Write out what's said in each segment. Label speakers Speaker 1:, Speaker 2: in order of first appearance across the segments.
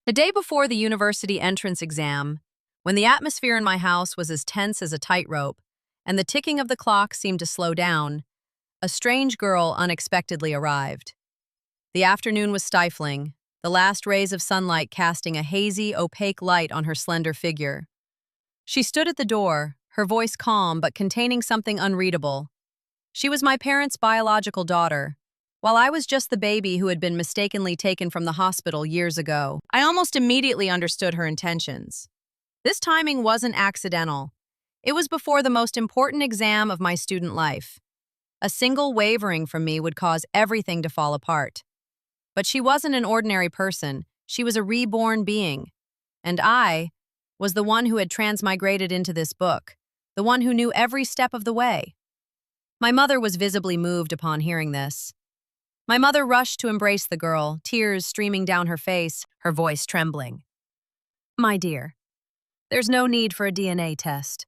Speaker 1: The day before the university entrance exam, when the atmosphere in my house was as tense as a tightrope and the ticking of the clock seemed to slow down, a strange girl unexpectedly arrived. The afternoon was stifling, the last rays of sunlight casting a hazy, opaque light on her slender figure. She stood at the door, her voice calm but containing something unreadable. She was my parents' biological daughter, while I was just the baby who had been mistakenly taken from the hospital years ago. I almost immediately understood her intentions. This timing wasn't accidental. It was before the most important exam of my student life. A single wavering from me would cause everything to fall apart. But she wasn't an ordinary person. She was a reborn being. And I was the one who had transmigrated into this book, the one who knew every step of the way. My mother was visibly moved upon hearing this. My mother rushed to embrace the girl, tears streaming down her face, her voice trembling. "My dear, there's no need for a DNA test.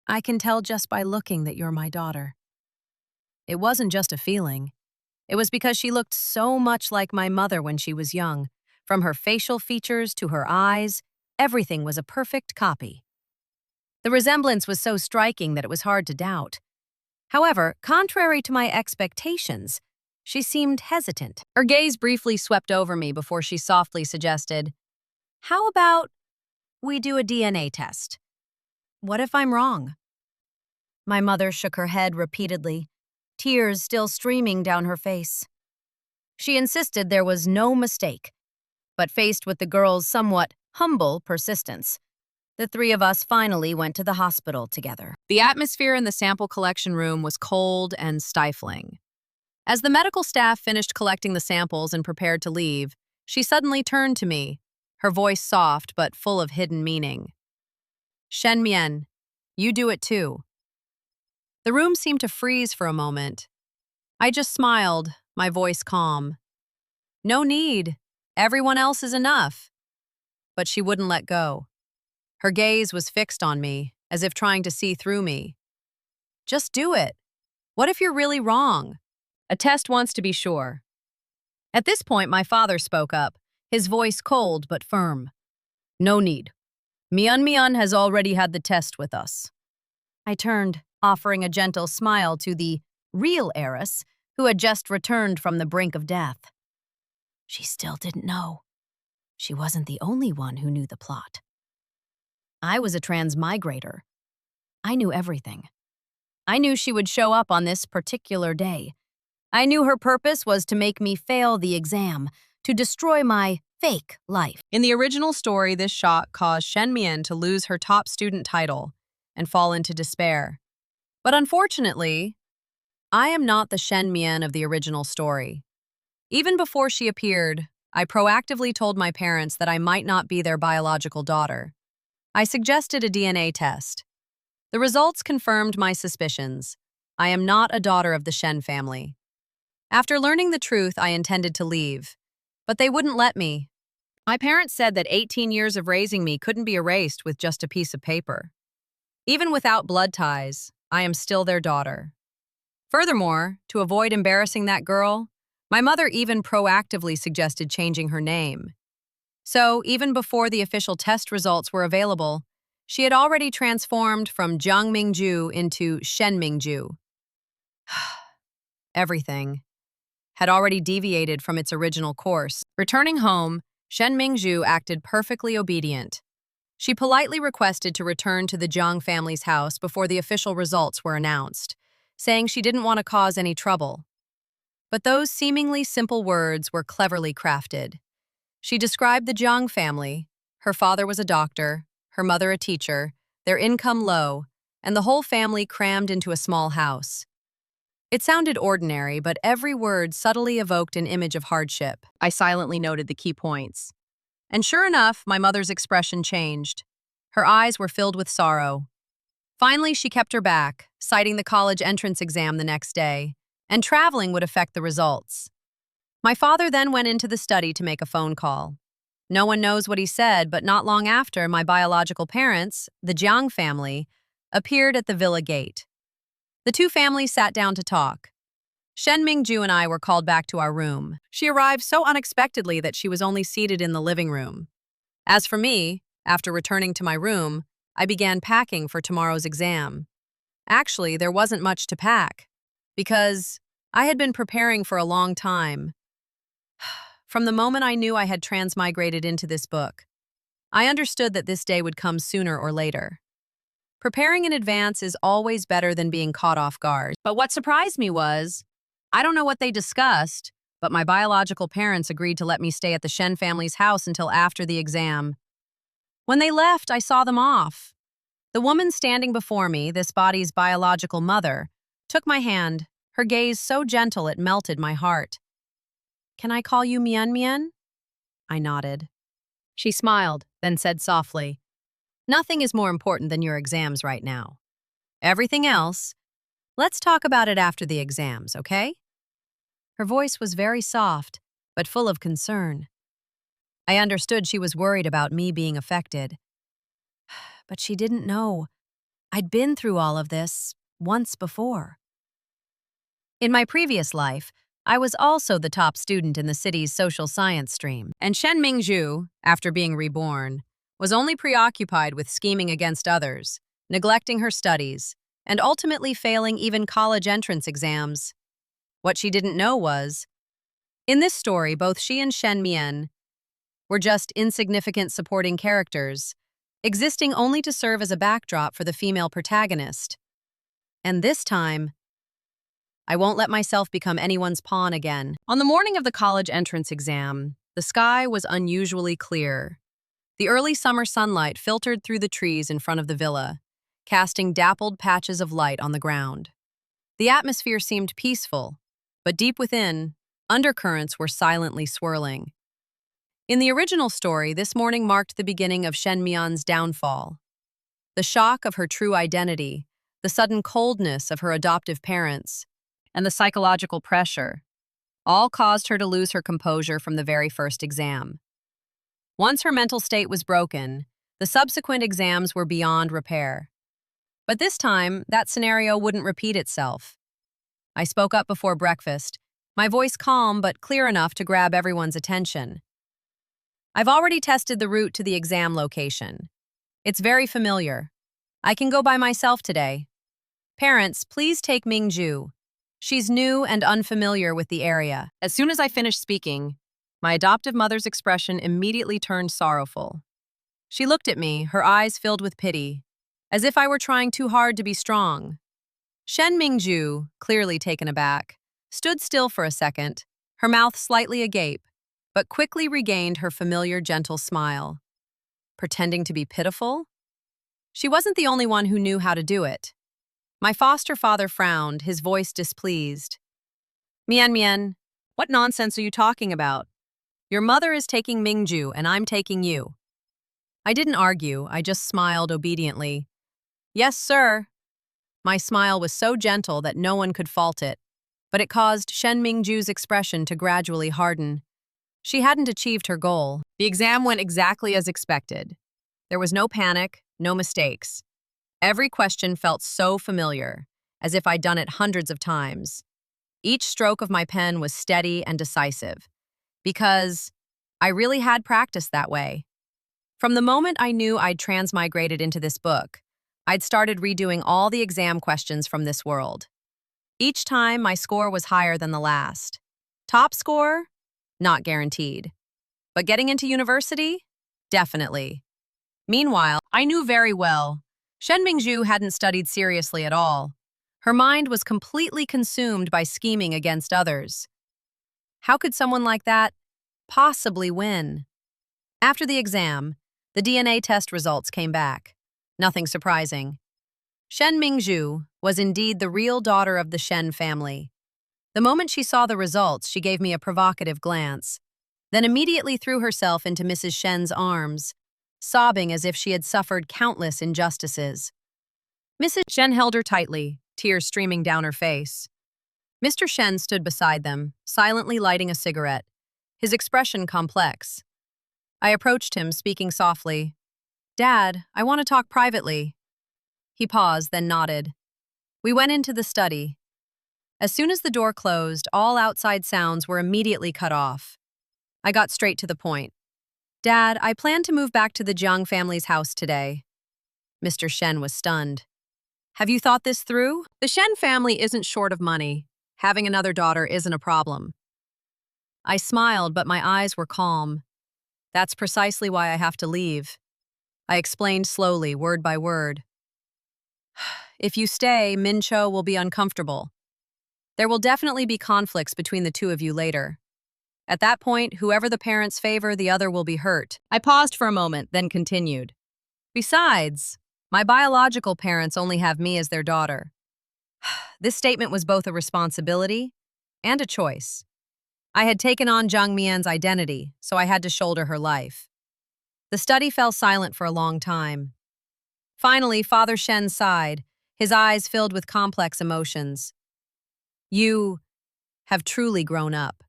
Speaker 1: I can tell just by looking that you're my daughter." It wasn't just a feeling. It was because she looked so much like my mother when she was young. From her facial features to her eyes, everything was a perfect copy. The resemblance was so striking that it was hard to doubt. However, contrary to my expectations, she seemed hesitant. Her gaze briefly swept over me before she softly suggested, "How about we do a DNA test? What if I'm wrong?" My mother shook her head repeatedly, tears still streaming down her face. She insisted there was no mistake, but faced with the girl's somewhat humble persistence, the three of us finally went to the hospital together. The atmosphere in the sample collection room was cold and stifling. As the medical staff finished collecting the samples and prepared to leave, she suddenly turned to me, her voice soft but full of hidden meaning. "Shen Mian, you do it too." The room seemed to freeze for a moment. I just smiled, my voice calm. "No need. Everyone else is enough." But she wouldn't let go. Her gaze was fixed on me, as if trying to see through me. "Just do it. What if you're really wrong? A test wants to be sure." At this point, my father spoke up, his voice cold but firm. "No need. Mian has already had the test with us." I turned, offering a gentle smile to the real heiress who had just returned from the brink of death. She still didn't know. She wasn't the only one who knew the plot. I was a transmigrator. I knew everything. I knew she would show up on this particular day. I knew her purpose was to make me fail the exam, to destroy my fake life. In the original story, this shock caused Shen Mian to lose her top student title and fall into despair. But unfortunately, I am not the Shen Mian of the original story. Even before she appeared, I proactively told my parents that I might not be their biological daughter. I suggested a DNA test. The results confirmed my suspicions. I am not a daughter of the Shen family. After learning the truth, I intended to leave, but they wouldn't let me. My parents said that 18 years of raising me couldn't be erased with just a piece of paper. Even without blood ties, I am still their daughter. Furthermore, to avoid embarrassing that girl, my mother even proactively suggested changing her name. So, even before the official test results were available, she had already transformed from Jiang Mingju into Shen Mingju. Everything had already deviated from its original course. Returning home, Shen Mingju acted perfectly obedient. She politely requested to return to the Jiang family's house before the official results were announced, saying she didn't want to cause any trouble. But those seemingly simple words were cleverly crafted. She described the Jiang family. Her father was a doctor, her mother a teacher, their income low, and the whole family crammed into a small house. It sounded ordinary, but every word subtly evoked an image of hardship. I silently noted the key points. And sure enough, my mother's expression changed. Her eyes were filled with sorrow. Finally, she kept her back, citing the college entrance exam the next day, and traveling would affect the results. My father then went into the study to make a phone call. No one knows what he said, but not long after, my biological parents, the Jiang family, appeared at the villa gate. The two families sat down to talk. Shen Mingju and I were called back to our room. She arrived so unexpectedly that she was only seated in the living room. As for me, after returning to my room, I began packing for tomorrow's exam. Actually, there wasn't much to pack, because I had been preparing for a long time. From the moment I knew I had transmigrated into this book, I understood that this day would come sooner or later. Preparing in advance is always better than being caught off guard. But what surprised me was, I don't know what they discussed, but my biological parents agreed to let me stay at the Shen family's house until after the exam. When they left, I saw them off. The woman standing before me, this body's biological mother, took my hand, her gaze so gentle it melted my heart. "Can I call you Mian Mian?" I nodded. She smiled, then said softly, "Nothing is more important than your exams right now. Everything else, let's talk about it after the exams, okay?" Her voice was very soft, but full of concern. I understood she was worried about me being affected. But she didn't know. I'd been through all of this once before. In my previous life, I was also the top student in the city's social science stream, and Shen Mingzhu, after being reborn, was only preoccupied with scheming against others, neglecting her studies, and ultimately failing even college entrance exams. What she didn't know was, in this story, both she and Shen Mian were just insignificant supporting characters, existing only to serve as a backdrop for the female protagonist. And this time, I won't let myself become anyone's pawn again. On the morning of the college entrance exam, the sky was unusually clear. The early summer sunlight filtered through the trees in front of the villa, casting dappled patches of light on the ground. The atmosphere seemed peaceful, but deep within, undercurrents were silently swirling. In the original story, this morning marked the beginning of Shen Mian's downfall. The shock of her true identity, the sudden coldness of her adoptive parents, and the psychological pressure, all caused her to lose her composure from the very first exam. Once her mental state was broken, the subsequent exams were beyond repair. But this time, that scenario wouldn't repeat itself. I spoke up before breakfast, my voice calm but clear enough to grab everyone's attention. "I've already tested the route to the exam location. It's very familiar. I can go by myself today. Parents, please take Mingzhu. She's new and unfamiliar with the area." As soon as I finished speaking, my adoptive mother's expression immediately turned sorrowful. She looked at me, her eyes filled with pity, as if I were trying too hard to be strong. Shen Mingzhu, clearly taken aback, stood still for a second, her mouth slightly agape, but quickly regained her familiar gentle smile. Pretending to be pitiful? She wasn't the only one who knew how to do it. My foster father frowned, his voice displeased. "Mian Mian, what nonsense are you talking about? Your mother is taking Mingzhu and I'm taking you." I didn't argue, I just smiled obediently. "Yes, sir." My smile was so gentle that no one could fault it, but it caused Shen Mingzhu's expression to gradually harden. She hadn't achieved her goal. The exam went exactly as expected. There was no panic, no mistakes. Every question felt so familiar, as if I'd done it hundreds of times. Each stroke of my pen was steady and decisive, because I really had practiced that way. From the moment I knew I'd transmigrated into this book, I'd started redoing all the exam questions from this world. Each time, my score was higher than the last. Top score? Not guaranteed. But getting into university? Definitely. Meanwhile, I knew very well, Shen Mingzhu hadn't studied seriously at all. Her mind was completely consumed by scheming against others. How could someone like that possibly win? After the exam, the DNA test results came back. Nothing surprising. Shen Mingzhu was indeed the real daughter of the Shen family. The moment she saw the results, she gave me a provocative glance, then immediately threw herself into Mrs. Shen's arms, sobbing as if she had suffered countless injustices. Mrs. Shen held her tightly, tears streaming down her face. Mr. Shen stood beside them, silently lighting a cigarette, his expression complex. I approached him, speaking softly. "Dad, I want to talk privately." He paused, then nodded. We went into the study. As soon as the door closed, all outside sounds were immediately cut off. I got straight to the point. Dad, I plan to move back to the Jiang family's house today. Mr. Shen was stunned. Have you thought this through? The Shen family isn't short of money. Having another daughter isn't a problem. I smiled, but my eyes were calm. That's precisely why I have to leave. I explained slowly, word by word. If you stay, Min Cho will be uncomfortable. There will definitely be conflicts between the two of you later. At that point, whoever the parents favor, the other will be hurt. I paused for a moment, then continued. Besides, my biological parents only have me as their daughter. This statement was both a responsibility and a choice. I had taken on Zhang Mian's identity, so I had to shoulder her life. The study fell silent for a long time. Finally, Father Shen sighed, his eyes filled with complex emotions. You have truly grown up.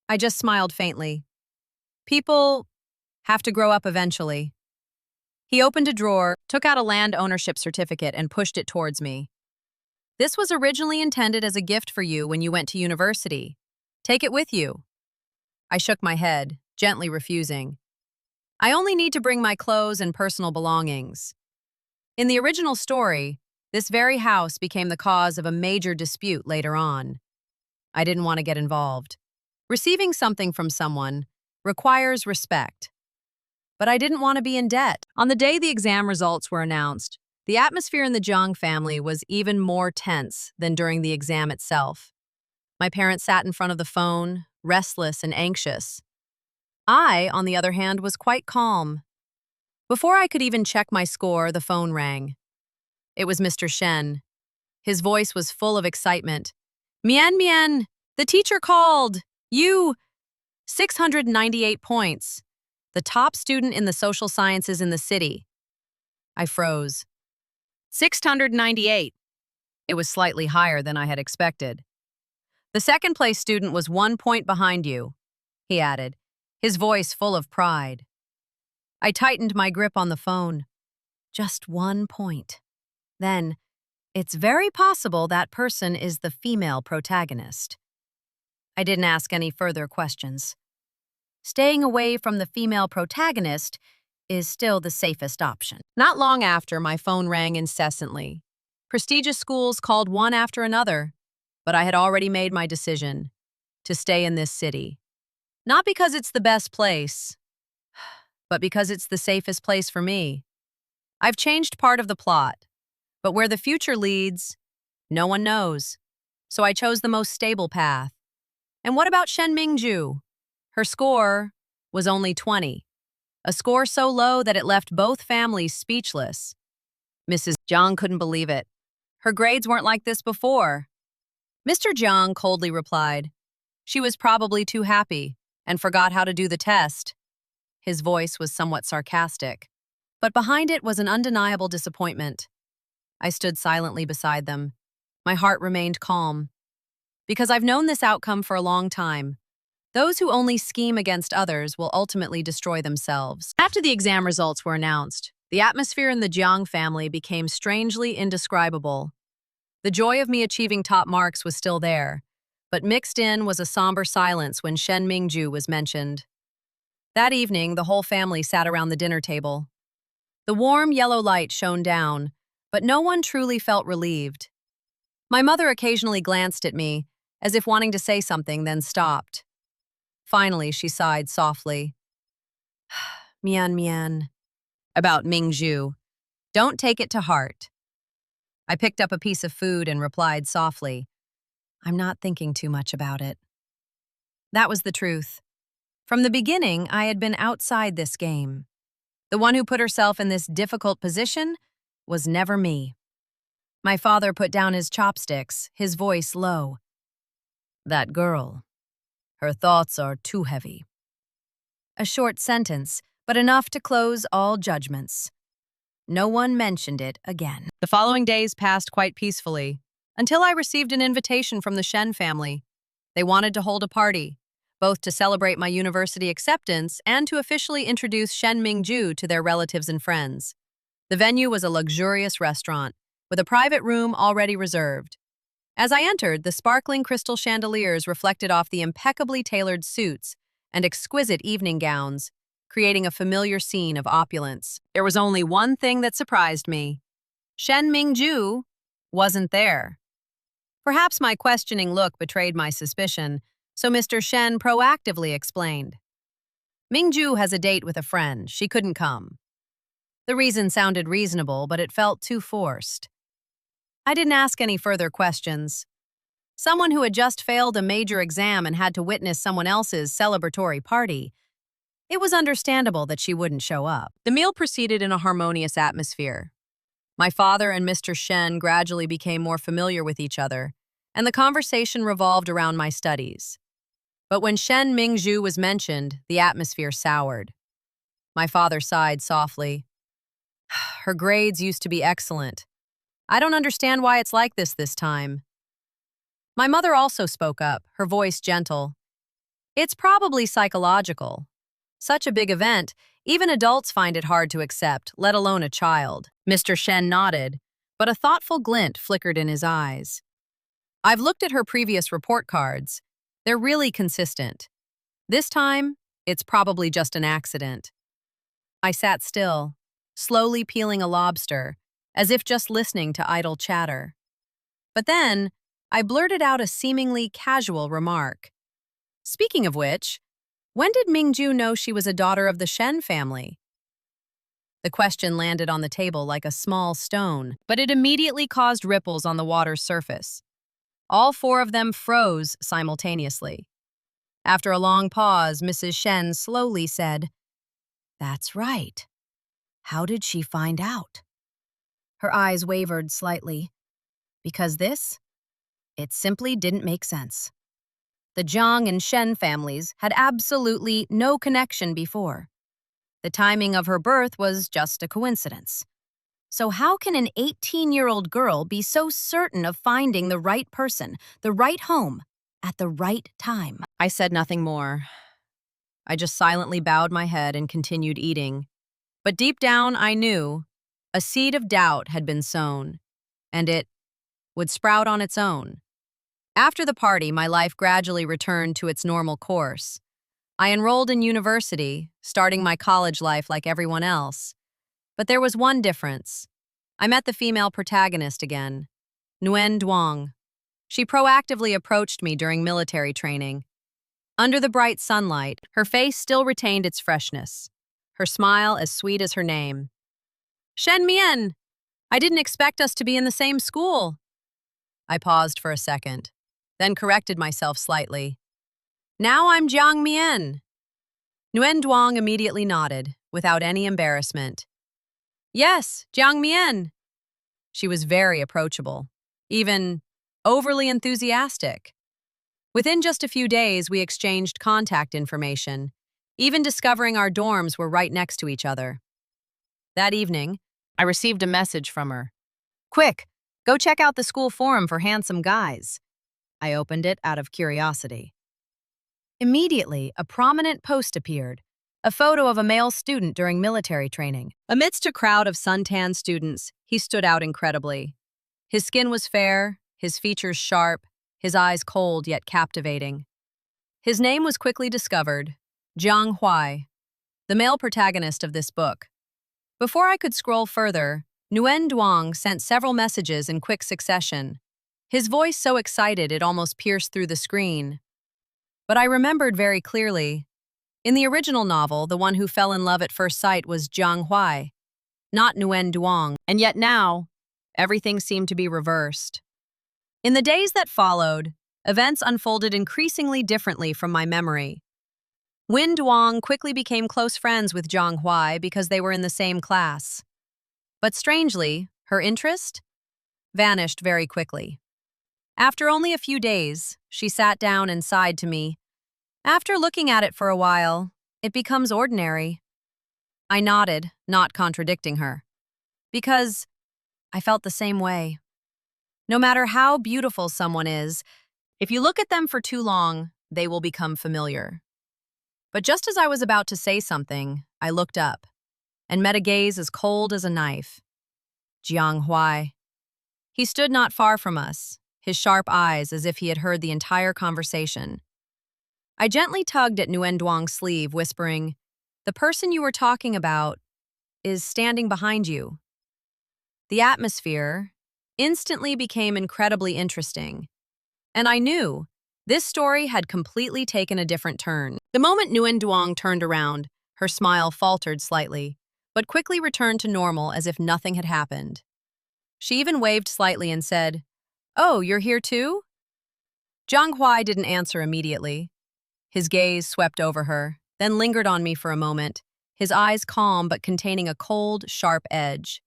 Speaker 1: I just smiled faintly. People have to grow up eventually. He opened a drawer, took out a land ownership certificate, and pushed it towards me. This was originally intended as a gift for you when you went to university. Take it with you. I shook my head, gently refusing. I only need to bring my clothes and personal belongings. In the original story, this very house became the cause of a major dispute later on. I didn't want to get involved. Receiving something from someone requires respect. But I didn't want to be in debt. On the day the exam results were announced, the atmosphere in the Jiang family was even more tense than during the exam itself. My parents sat in front of the phone, restless and anxious. I, on the other hand, was quite calm. Before I could even check my score, the phone rang. It was Mr. Shen. His voice was full of excitement. Mian Mian, the teacher called. You, 698 points. The top student in the social sciences in the city. I froze. 698. It was slightly higher than I had expected. The second place student was 1 point behind you, he added, his voice full of pride. I tightened my grip on the phone. Just 1 point. Then, it's very possible that person is the female protagonist. I didn't ask any further questions. Staying away from the female protagonist is still the safest option. Not long after, my phone rang incessantly. Prestigious schools called one after another, but I had already made my decision to stay in this city. Not because it's the best place, but because it's the safest place for me. I've changed part of the plot, but where the future leads, no one knows. So I chose the most stable path. And what about Shen Mingju? Her score was only 20, a score so low that it left both families speechless. Mrs. Jiang couldn't believe it. Her grades weren't like this before. Mr. Jiang coldly replied, she was probably too happy and forgot how to do the test. His voice was somewhat sarcastic, but behind it was an undeniable disappointment. I stood silently beside them. My heart remained calm. Because I've known this outcome for a long time. Those who only scheme against others will ultimately destroy themselves. After the exam results were announced, the atmosphere in the Jiang family became strangely indescribable. The joy of me achieving top marks was still there, but mixed in was a somber silence when Shen Mingju was mentioned. That evening, the whole family sat around the dinner table. The warm yellow light shone down, but no one truly felt relieved. My mother occasionally glanced at me, as if wanting to say something, then stopped. Finally, she sighed softly. Mian Mian. About Mingju. Don't take it to heart. I picked up a piece of food and replied softly, I'm not thinking too much about it. That was the truth. From the beginning, I had been outside this game. The one who put herself in this difficult position was never me. My father put down his chopsticks, his voice low. That girl. Her thoughts are too heavy. A short sentence, but enough to close all judgments. No one mentioned it again. The following days passed quite peacefully, until I received an invitation from the Shen family. They wanted to hold a party, both to celebrate my university acceptance and to officially introduce Shen Mingju to their relatives and friends. The venue was a luxurious restaurant, with a private room already reserved. As I entered, the sparkling crystal chandeliers reflected off the impeccably tailored suits and exquisite evening gowns, creating a familiar scene of opulence. There was only one thing that surprised me. Shen Mingju wasn't there. Perhaps my questioning look betrayed my suspicion, so Mr. Shen proactively explained. Mingju has a date with a friend. She couldn't come. The reason sounded reasonable, but it felt too forced. I didn't ask any further questions. Someone who had just failed a major exam and had to witness someone else's celebratory party. It was understandable that she wouldn't show up. The meal proceeded in a harmonious atmosphere. My father and Mr. Shen gradually became more familiar with each other, and the conversation revolved around my studies. But when Shen Mingju was mentioned, the atmosphere soured. My father sighed softly. Her grades used to be excellent. I don't understand why it's like this time. My mother also spoke up, her voice gentle. It's probably psychological. Such a big event, even adults find it hard to accept, let alone a child. Mr. Shen nodded, but a thoughtful glint flickered in his eyes. I've looked at her previous report cards. They're really consistent. This time, it's probably just an accident. I sat still, slowly peeling a lobster, as if just listening to idle chatter. But then, I blurted out a seemingly casual remark. Speaking of which, when did Mingju know she was a daughter of the Shen family? The question landed on the table like a small stone, but it immediately caused ripples on the water's surface. All four of them froze simultaneously. After a long pause, Mrs. Shen slowly said, "That's right. How did she find out?" Her eyes wavered slightly. Because it simply didn't make sense. The Jiang and Shen families had absolutely no connection before. The timing of her birth was just a coincidence. So how can an 18-year-old girl be so certain of finding the right person, the right home, at the right time? I said nothing more. I just silently bowed my head and continued eating. But deep down, I knew a seed of doubt had been sown, and it would sprout on its own. After the party, my life gradually returned to its normal course. I enrolled in university, starting my college life like everyone else. But there was one difference. I met the female protagonist again, Nguyen Duong. She proactively approached me during military training. Under the bright sunlight, her face still retained its freshness, her smile as sweet as her name. "Shen Mian! I didn't expect us to be in the same school." I paused for a second, then corrected myself slightly. "Now I'm Jiang Mian." Nguyen Duong immediately nodded, without any embarrassment. "Yes, Jiang Mian." She was very approachable, even overly enthusiastic. Within just a few days, we exchanged contact information, even discovering our dorms were right next to each other. That evening, I received a message from her. "Quick, go check out the school forum for handsome guys." I opened it out of curiosity. Immediately, a prominent post appeared, a photo of a male student during military training. Amidst a crowd of suntanned students, he stood out incredibly. His skin was fair, his features sharp, his eyes cold yet captivating. His name was quickly discovered, Jiang Huai, the male protagonist of this book. Before I could scroll further, Nguyen Duong sent several messages in quick succession, his voice so excited it almost pierced through the screen. But I remembered very clearly. In the original novel, the one who fell in love at first sight was Jiang Huai, not Nguyen Duong, and yet now, everything seemed to be reversed. In the days that followed, events unfolded increasingly differently from my memory. Nguyen Duong quickly became close friends with Jiang Huai because they were in the same class. But strangely, her interest vanished very quickly. After only a few days, she sat down and sighed to me. "After looking at it for a while, it becomes ordinary." I nodded, not contradicting her, because I felt the same way. No matter how beautiful someone is, if you look at them for too long, they will become familiar. But just as I was about to say something, I looked up and met a gaze as cold as a knife. Jiang Huai. He stood not far from us, his sharp eyes as if he had heard the entire conversation. I gently tugged at Nguyen Duong's sleeve, whispering, The person you were talking about is standing behind you. The atmosphere instantly became incredibly interesting, and I knew this story had completely taken a different turn. The moment Nguyen Duong turned around, her smile faltered slightly, but quickly returned to normal as if nothing had happened. She even waved slightly and said, "Oh, you're here too?" Jiang Huai didn't answer immediately. His gaze swept over her, then lingered on me for a moment, his eyes calm but containing a cold, sharp edge.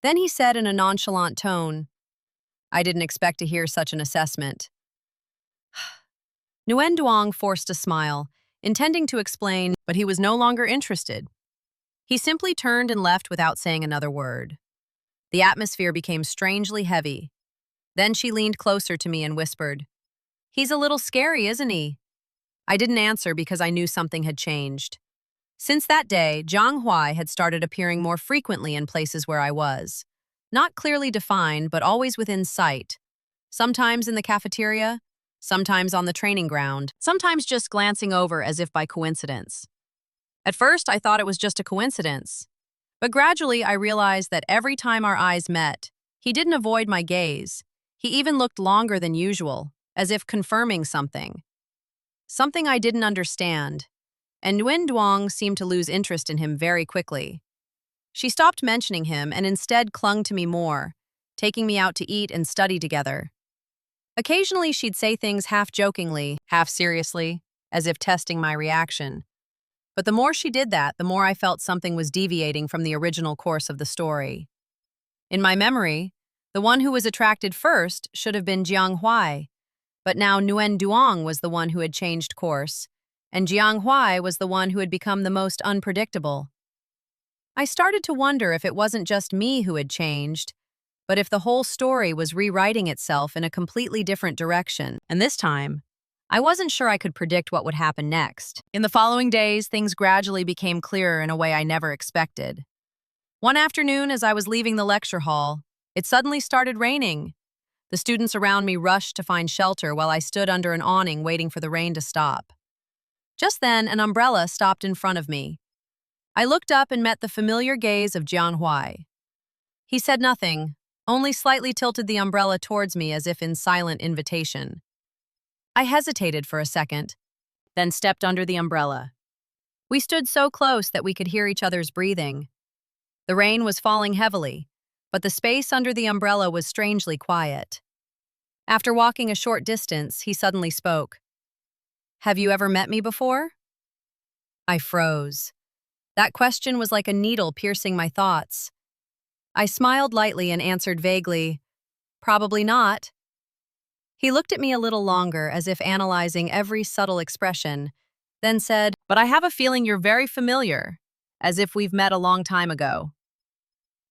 Speaker 1: Then he said in a nonchalant tone, "I didn't expect to hear such an assessment." Nguyen Duong forced a smile, intending to explain, but he was no longer interested. He simply turned and left without saying another word. The atmosphere became strangely heavy. Then she leaned closer to me and whispered, "He's a little scary, isn't he?" I didn't answer because I knew something had changed. Since that day, Jiang Huai had started appearing more frequently in places where I was. Not clearly defined, but always within sight. Sometimes in the cafeteria, sometimes on the training ground, sometimes just glancing over as if by coincidence. At first, I thought it was just a coincidence. But gradually, I realized that every time our eyes met, he didn't avoid my gaze. He even looked longer than usual, as if confirming something. Something I didn't understand, and Nguyen Duong seemed to lose interest in him very quickly. She stopped mentioning him and instead clung to me more, taking me out to eat and study together. Occasionally, she'd say things half jokingly, half seriously, as if testing my reaction. But the more she did that, the more I felt something was deviating from the original course of the story. In my memory, the one who was attracted first should have been Jiang Huai, but now Nguyen Duong was the one who had changed course, and Jiang Huai was the one who had become the most unpredictable. I started to wonder if it wasn't just me who had changed, but if the whole story was rewriting itself in a completely different direction. And this time, I wasn't sure I could predict what would happen next. In the following days, things gradually became clearer in a way I never expected. One afternoon, as I was leaving the lecture hall, it suddenly started raining. The students around me rushed to find shelter while I stood under an awning waiting for the rain to stop. Just then, an umbrella stopped in front of me. I looked up and met the familiar gaze of Jiang Huai. He said nothing, only slightly tilted the umbrella towards me as if in silent invitation. I hesitated for a second, then stepped under the umbrella. We stood so close that we could hear each other's breathing. The rain was falling heavily, but the space under the umbrella was strangely quiet. After walking a short distance, he suddenly spoke. "Have you ever met me before?" I froze. That question was like a needle piercing my thoughts. I smiled lightly and answered vaguely, "Probably not." He looked at me a little longer, as if analyzing every subtle expression, then said, "But I have a feeling you're very familiar, as if we've met a long time ago."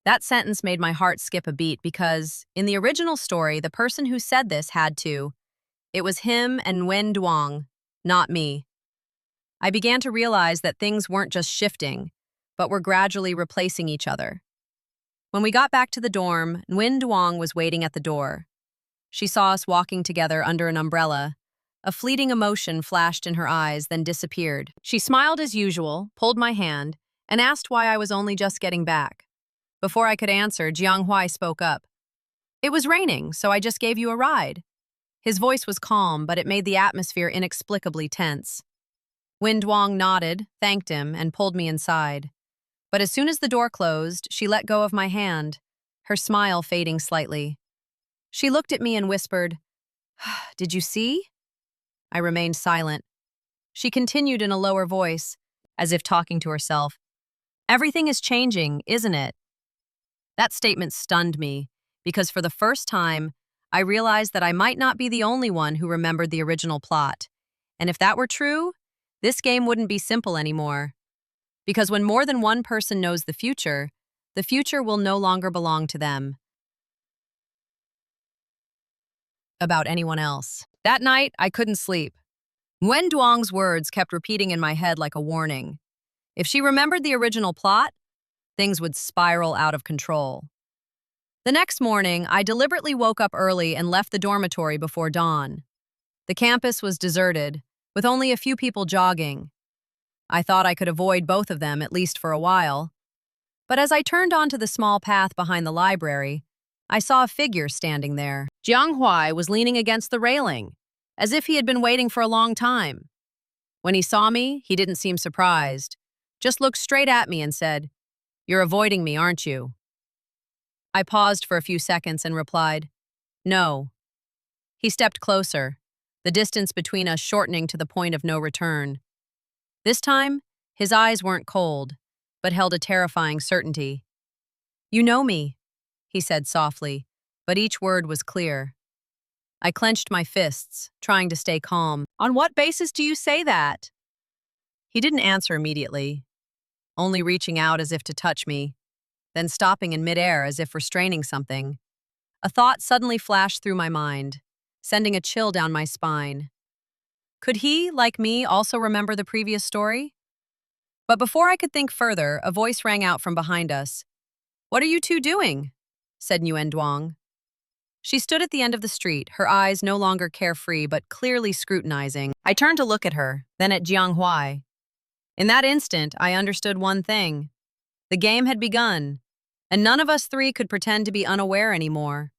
Speaker 1: That sentence made my heart skip a beat because, in the original story, the person who said this had to. It was him and Nguyen Duong, not me. I began to realize that things weren't just shifting, but were gradually replacing each other. When we got back to the dorm, Nguyen Duong was waiting at the door. She saw us walking together under an umbrella. A fleeting emotion flashed in her eyes, then disappeared. She smiled as usual, pulled my hand, and asked why I was only just getting back. Before I could answer, Jiang Huai spoke up. "It was raining, so I just gave you a ride." His voice was calm, but it made the atmosphere inexplicably tense. Nguyen Duong nodded, thanked him, and pulled me inside. But as soon as the door closed, she let go of my hand, her smile fading slightly. She looked at me and whispered, "Did you see?" I remained silent. She continued in a lower voice, as if talking to herself. "Everything is changing, isn't it?" That statement stunned me, because for the first time, I realized that I might not be the only one who remembered the original plot. And if that were true, this game wouldn't be simple anymore. Because when more than one person knows the future will no longer belong to them. About anyone else. That night, I couldn't sleep. Nguyen Duong's words kept repeating in my head like a warning. If she remembered the original plot, things would spiral out of control. The next morning, I deliberately woke up early and left the dormitory before dawn. The campus was deserted, with only a few people jogging. I thought I could avoid both of them, at least for a while. But as I turned onto the small path behind the library, I saw a figure standing there. Jiang Huai was leaning against the railing, as if he had been waiting for a long time. When he saw me, he didn't seem surprised, just looked straight at me and said, "You're avoiding me, aren't you?" I paused for a few seconds and replied, "No." He stepped closer, the distance between us shortening to the point of no return. This time, his eyes weren't cold, but held a terrifying certainty. "You know me," he said softly, but each word was clear. I clenched my fists, trying to stay calm. "On what basis do you say that?" He didn't answer immediately, only reaching out as if to touch me, then stopping in midair as if restraining something. A thought suddenly flashed through my mind, sending a chill down my spine. Could he, like me, also remember the previous story? But before I could think further, a voice rang out from behind us. "What are you two doing?" said Nguyen Duong. She stood at the end of the street, her eyes no longer carefree but clearly scrutinizing. I turned to look at her, then at Jiang Huai. In that instant, I understood one thing. The game had begun, and none of us three could pretend to be unaware anymore.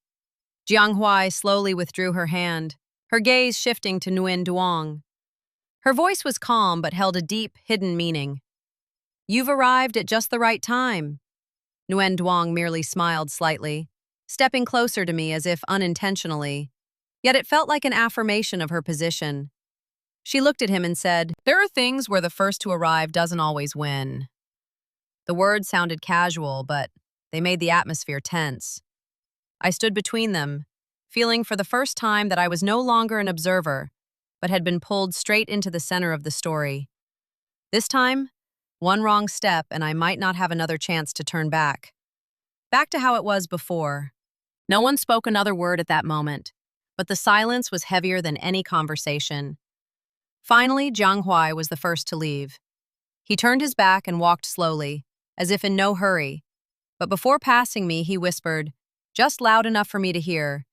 Speaker 1: Jiang Huai slowly withdrew her hand, her gaze shifting to Nguyen Duong. Her voice was calm but held a deep, hidden meaning. "You've arrived at just the right time." Nguyen Duong merely smiled slightly, stepping closer to me as if unintentionally. Yet it felt like an affirmation of her position. She looked at him and said, "There are things where the first to arrive doesn't always win." The words sounded casual, but they made the atmosphere tense. I stood between them, feeling for the first time that I was no longer an observer, but had been pulled straight into the center of the story. This time, one wrong step and I might not have another chance to turn back. Back to how it was before. No one spoke another word at that moment, but the silence was heavier than any conversation. Finally, Jiang Huai was the first to leave. He turned his back and walked slowly, as if in no hurry. But before passing me, he whispered, just loud enough for me to hear,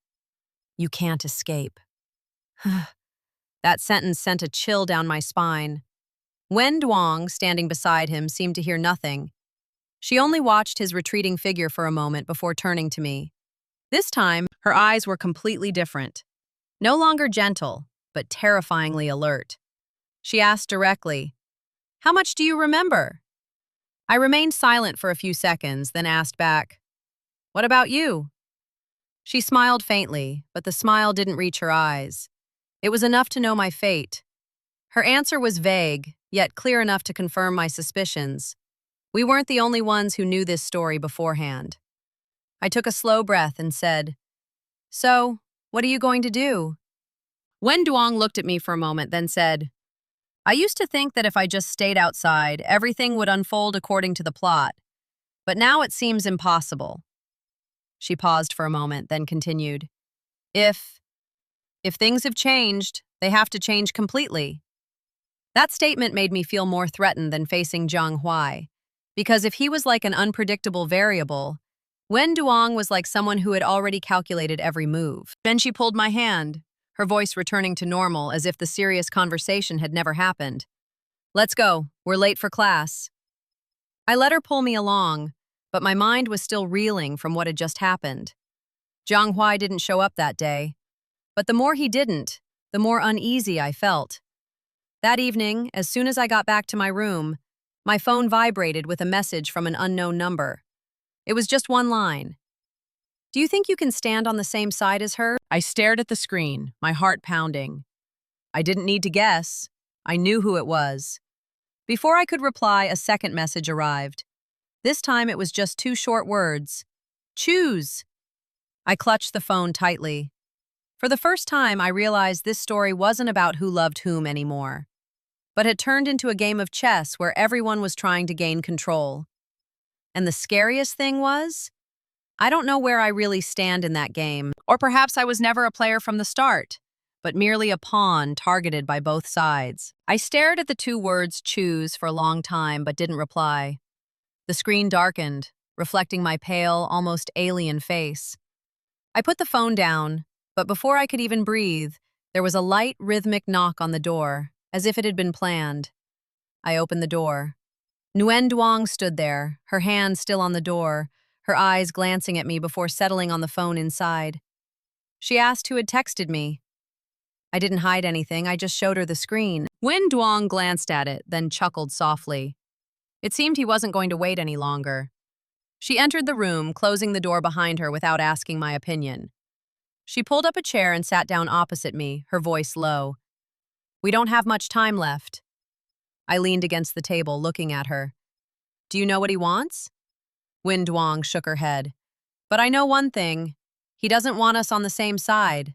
Speaker 1: "You can't escape." That sentence sent a chill down my spine. Wen Duong, standing beside him, seemed to hear nothing. She only watched his retreating figure for a moment before turning to me. This time, her eyes were completely different. No longer gentle, but terrifyingly alert. She asked directly, "How much do you remember?" I remained silent for a few seconds, then asked back, "What about you?" She smiled faintly, but the smile didn't reach her eyes. It was enough to know my fate. Her answer was vague, yet clear enough to confirm my suspicions. We weren't the only ones who knew this story beforehand. I took a slow breath and said, "So, what are you going to do?" Wen Duong looked at me for a moment, then said, "I used to think that if I just stayed outside, everything would unfold according to the plot. But now it seems impossible." She paused for a moment, then continued, If things have changed, they have to change completely." That statement made me feel more threatened than facing Jiang Huai, because if he was like an unpredictable variable, Wen Duong was like someone who had already calculated every move. Then she pulled my hand, her voice returning to normal as if the serious conversation had never happened. "Let's go, we're late for class." I let her pull me along, but my mind was still reeling from what had just happened. Jiang Huai didn't show up that day, but the more he didn't, the more uneasy I felt. That evening, as soon as I got back to my room, my phone vibrated with a message from an unknown number. It was just one line. "Do you think you can stand on the same side as her?" I stared at the screen, my heart pounding. I didn't need to guess. I knew who it was. Before I could reply, a second message arrived. This time it was just two short words. "Choose." I clutched the phone tightly. For the first time, I realized this story wasn't about who loved whom anymore, but had turned into a game of chess where everyone was trying to gain control. And the scariest thing was, I don't know where I really stand in that game, or perhaps I was never a player from the start, but merely a pawn targeted by both sides. I stared at the two words "choose" for a long time but didn't reply. The screen darkened, reflecting my pale, almost alien face. I put the phone down, but before I could even breathe, there was a light, rhythmic knock on the door, as if it had been planned. I opened the door. Nguyen Duong stood there, her hand still on the door, her eyes glancing at me before settling on the phone inside. She asked who had texted me. I didn't hide anything, I just showed her the screen. Nguyen Duong glanced at it, then chuckled softly. It seemed he wasn't going to wait any longer. She entered the room, closing the door behind her without asking my opinion. She pulled up a chair and sat down opposite me, her voice low. "We don't have much time left." I leaned against the table, looking at her. "Do you know what he wants?" Nguyen Duong shook her head. "But I know one thing. He doesn't want us on the same side."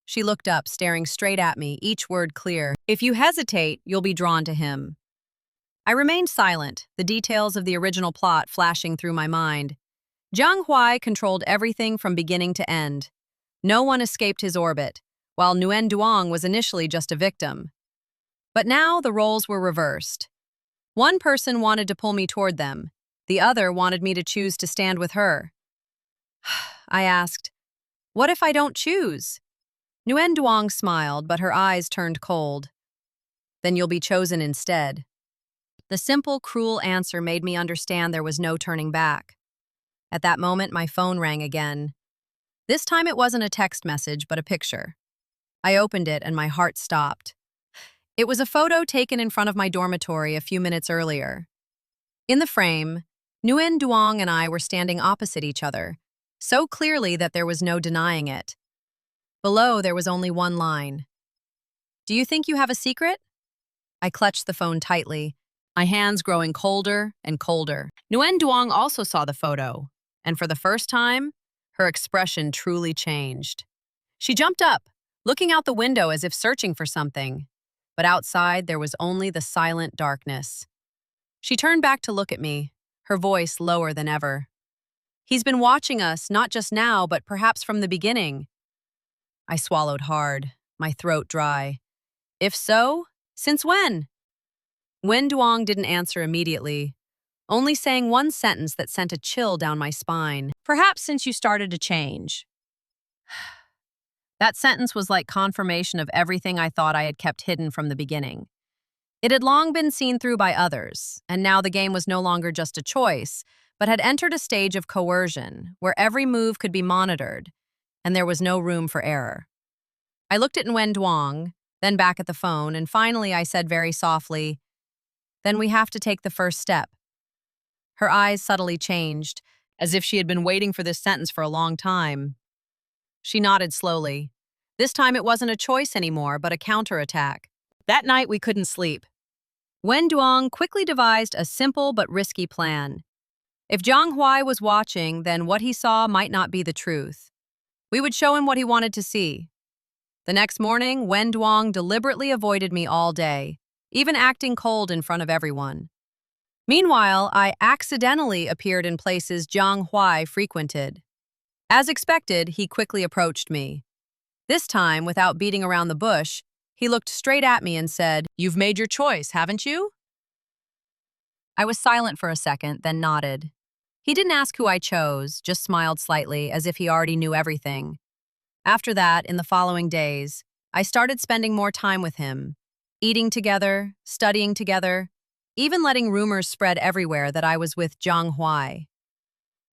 Speaker 1: She looked up, staring straight at me, each word clear. "If you hesitate, you'll be drawn to him." I remained silent, the details of the original plot flashing through my mind. Jiang Huai controlled everything from beginning to end. No one escaped his orbit, while Nguyen Duong was initially just a victim. But now the roles were reversed. One person wanted to pull me toward them. The other wanted me to choose to stand with her. I asked, "What if I don't choose?" Nguyen Duong smiled, but her eyes turned cold. "Then you'll be chosen instead." The simple, cruel answer made me understand there was no turning back. At that moment, my phone rang again. This time it wasn't a text message, but a picture. I opened it and my heart stopped. It was a photo taken in front of my dormitory a few minutes earlier. In the frame, Nguyen Duong and I were standing opposite each other, so clearly that there was no denying it. Below, there was only one line. "Do you think you have a secret?" I clutched the phone tightly, my hands growing colder and colder. Nguyen Duong also saw the photo, and for the first time, her expression truly changed. She jumped up, looking out the window as if searching for something. But outside, there was only the silent darkness. She turned back to look at me, her voice lower than ever. "He's been watching us, not just now, but perhaps from the beginning." I swallowed hard, my throat dry. "If so, since when?" Nguyen Duong didn't answer immediately, only saying one sentence that sent a chill down my spine. "Perhaps since you started to change." That sentence was like confirmation of everything I thought I had kept hidden from the beginning. It had long been seen through by others, and now the game was no longer just a choice, but had entered a stage of coercion, where every move could be monitored, and there was no room for error. I looked at Nguyen Duong, then back at the phone, and finally I said very softly, "Then we have to take the first step." Her eyes subtly changed, as if she had been waiting for this sentence for a long time. She nodded slowly. This time it wasn't a choice anymore, but a counterattack. That night we couldn't sleep. Nguyen Duong quickly devised a simple but risky plan. If Jiang Huai was watching, then what he saw might not be the truth. We would show him what he wanted to see. The next morning, Nguyen Duong deliberately avoided me all day, even acting cold in front of everyone. Meanwhile, I accidentally appeared in places Jiang Huai frequented. As expected, he quickly approached me. This time, without beating around the bush, he looked straight at me and said, "You've made your choice, haven't you?" I was silent for a second, then nodded. He didn't ask who I chose, just smiled slightly, as if he already knew everything. After that, in the following days, I started spending more time with him, eating together, studying together, even letting rumors spread everywhere that I was with Jiang Huai.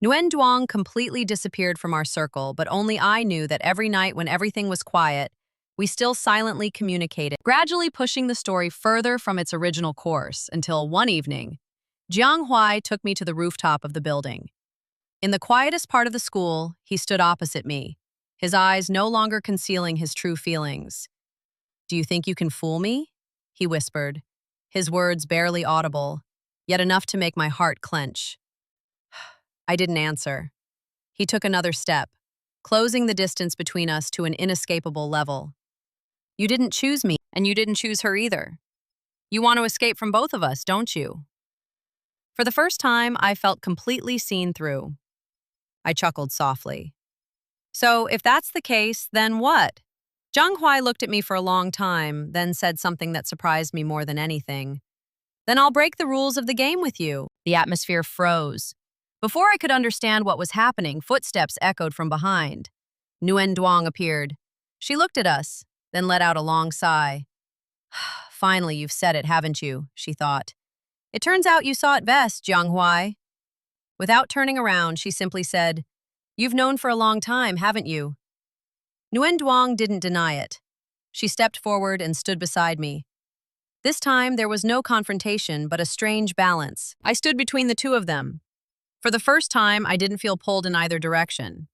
Speaker 1: Nguyen Duong completely disappeared from our circle, but only I knew that every night when everything was quiet, we still silently communicated, gradually pushing the story further from its original course until one evening, Jiang Huai took me to the rooftop of the building. In the quietest part of the school, he stood opposite me, his eyes no longer concealing his true feelings. "Do you think you can fool me?" he whispered, his words barely audible, yet enough to make my heart clench. I didn't answer. He took another step, closing the distance between us to an inescapable level. "You didn't choose me, and you didn't choose her either. You want to escape from both of us, don't you?" For the first time, I felt completely seen through. I chuckled softly. "So, if that's the case, then what?" Jiang Huai looked at me for a long time, then said something that surprised me more than anything. "Then I'll break the rules of the game with you." The atmosphere froze. Before I could understand what was happening, footsteps echoed from behind. Nguyen Duong appeared. She looked at us, then let out a long sigh. finally, you've said it, haven't you? She thought. It turns out you saw it best, Jianghuai. Without turning around, she simply said, You've known for a long time, haven't you? Nguyen Duong didn't deny it. She stepped forward and stood beside me. This time, there was no confrontation, but a strange balance. I stood between the two of them. For the first time, I didn't feel pulled in either direction.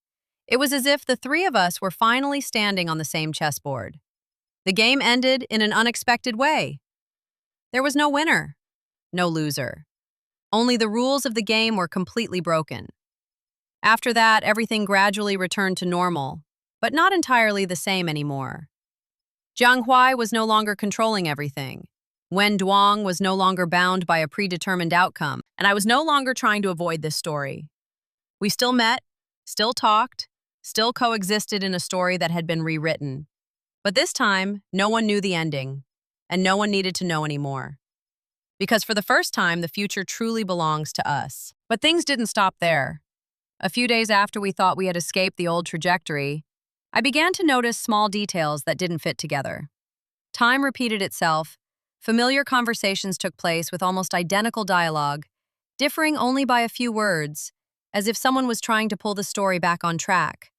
Speaker 1: It was as if the three of us were finally standing on the same chessboard. The game ended in an unexpected way. There was no winner, no loser. Only the rules of the game were completely broken. After that, everything gradually returned to normal, but not entirely the same anymore. Jiang Huai was no longer controlling everything. Wen Duong was no longer bound by a predetermined outcome, and I was no longer trying to avoid this story. We still met, still talked, still coexisted in a story that had been rewritten. But this time, no one knew the ending, and no one needed to know anymore. Because for the first time, the future truly belongs to us. But things didn't stop there. A few days after we thought we had escaped the old trajectory, I began to notice small details that didn't fit together. Time repeated itself. Familiar conversations took place with almost identical dialogue, differing only by a few words, as if someone was trying to pull the story back on track.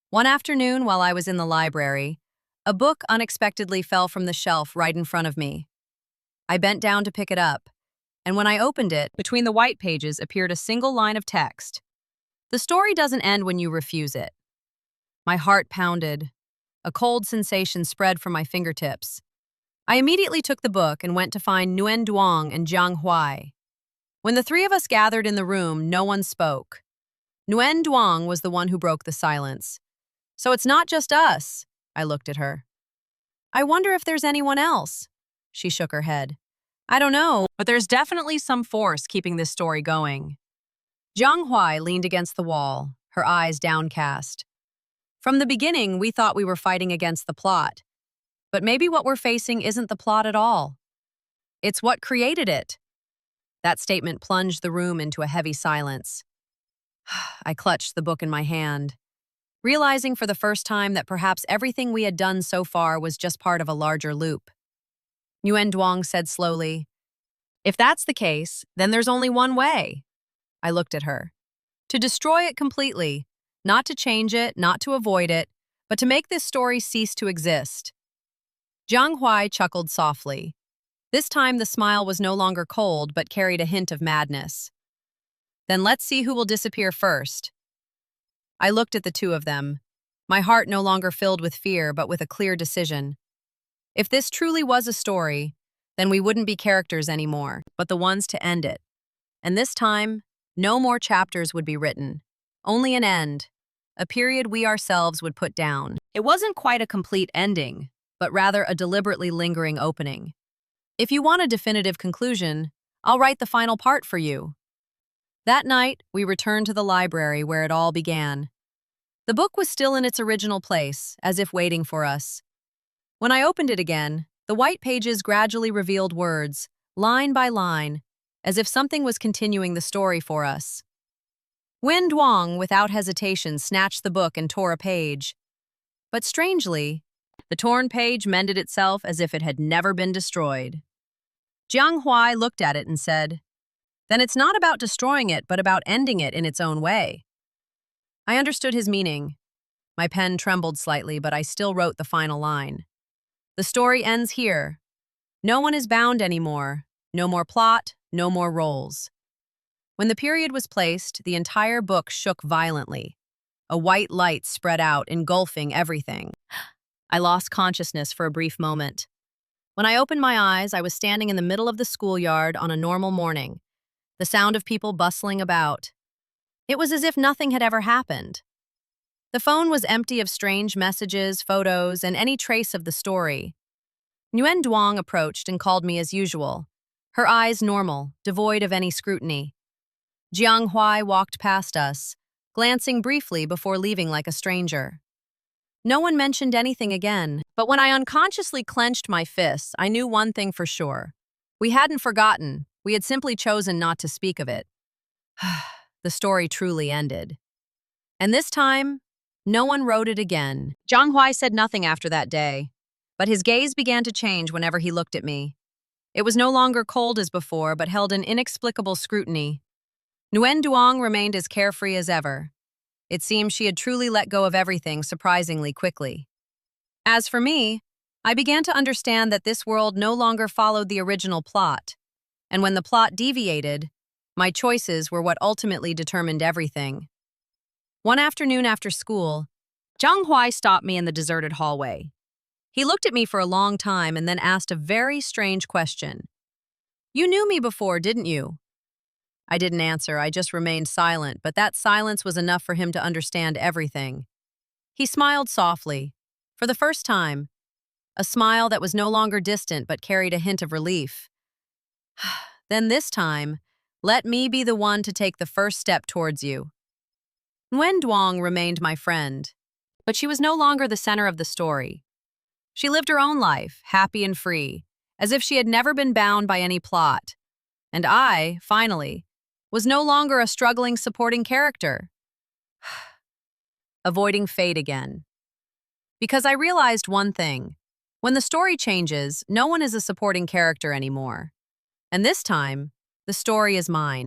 Speaker 1: One afternoon, while I was in the library, a book unexpectedly fell from the shelf right in front of me. I bent down to pick it up, and when I opened it, between the white pages appeared a single line of text. The story doesn't end when you refuse it. My heart pounded. A cold sensation spread from my fingertips. I immediately took the book and went to find Nguyen Duong and Jiang Huai. When the three of us gathered in the room, no one spoke. Nguyen Duong was the one who broke the silence. So it's not just us, I looked at her. I wonder if there's anyone else. She shook her head. I don't know, but there's definitely some force keeping this story going. Jiang Huai leaned against the wall, her eyes downcast. From the beginning, we thought we were fighting against the plot. But maybe what we're facing isn't the plot at all. It's what created it. That statement plunged the room into a heavy silence. I clutched the book in my hand, realizing for the first time that perhaps everything we had done so far was just part of a larger loop. Nguyen Duong said slowly, If that's the case, then there's only one way. I looked at her. To destroy it completely, not to change it, not to avoid it, but to make this story cease to exist. Jiang Huai chuckled softly. This time the smile was no longer cold but carried a hint of madness. Then let's see who will disappear first. I looked at the two of them, my heart no longer filled with fear but with a clear decision. If this truly was a story, then we wouldn't be characters anymore, but the ones to end it. And this time, no more chapters would be written, only an end, a period we ourselves would put down. It wasn't quite a complete ending, but rather a deliberately lingering opening. If you want a definitive conclusion, I'll write the final part for you. That night, we returned to the library where it all began. The book was still in its original place, as if waiting for us. When I opened it again, the white pages gradually revealed words, line by line, as if something was continuing the story for us. Wen Duong, without hesitation, snatched the book and tore a page. But strangely, the torn page mended itself as if it had never been destroyed. Jiang Huai looked at it and said, Then it's not about destroying it, but about ending it in its own way. I understood his meaning. My pen trembled slightly, but I still wrote the final line. The story ends here. No one is bound anymore. No more plot, no more roles. When the period was placed, the entire book shook violently. A white light spread out, engulfing everything. I lost consciousness for a brief moment. When I opened my eyes, I was standing in the middle of the schoolyard on a normal morning, the sound of people bustling about. It was as if nothing had ever happened. The phone was empty of strange messages, photos, and any trace of the story. Nguyen Duong approached and called me as usual, her eyes normal, devoid of any scrutiny. Jiang Huai walked past us, glancing briefly before leaving like a stranger. No one mentioned anything again, but when I unconsciously clenched my fists, I knew one thing for sure. We hadn't forgotten, we had simply chosen not to speak of it. The story truly ended. And this time, no one wrote it again. Jiang Huai said nothing after that day. But his gaze began to change whenever he looked at me. It was no longer cold as before, but held an inexplicable scrutiny. Nguyen Duong remained as carefree as ever. It seemed she had truly let go of everything surprisingly quickly. As for me, I began to understand that this world no longer followed the original plot, and when the plot deviated, my choices were what ultimately determined everything. One afternoon after school, Zhang Huai stopped me in the deserted hallway. He looked at me for a long time and then asked a very strange question. "You knew me before, didn't you?" I didn't answer, I just remained silent, but that silence was enough for him to understand everything. He smiled softly, for the first time, a smile that was no longer distant but carried a hint of relief. "Then this time, let me be the one to take the first step towards you." Nguyen Duong remained my friend, but she was no longer the center of the story. She lived her own life, happy and free, as if she had never been bound by any plot. And I, finally, was no longer a struggling supporting character. Avoiding fate again. Because I realized one thing. When the story changes, no one is a supporting character anymore. And this time, the story is mine.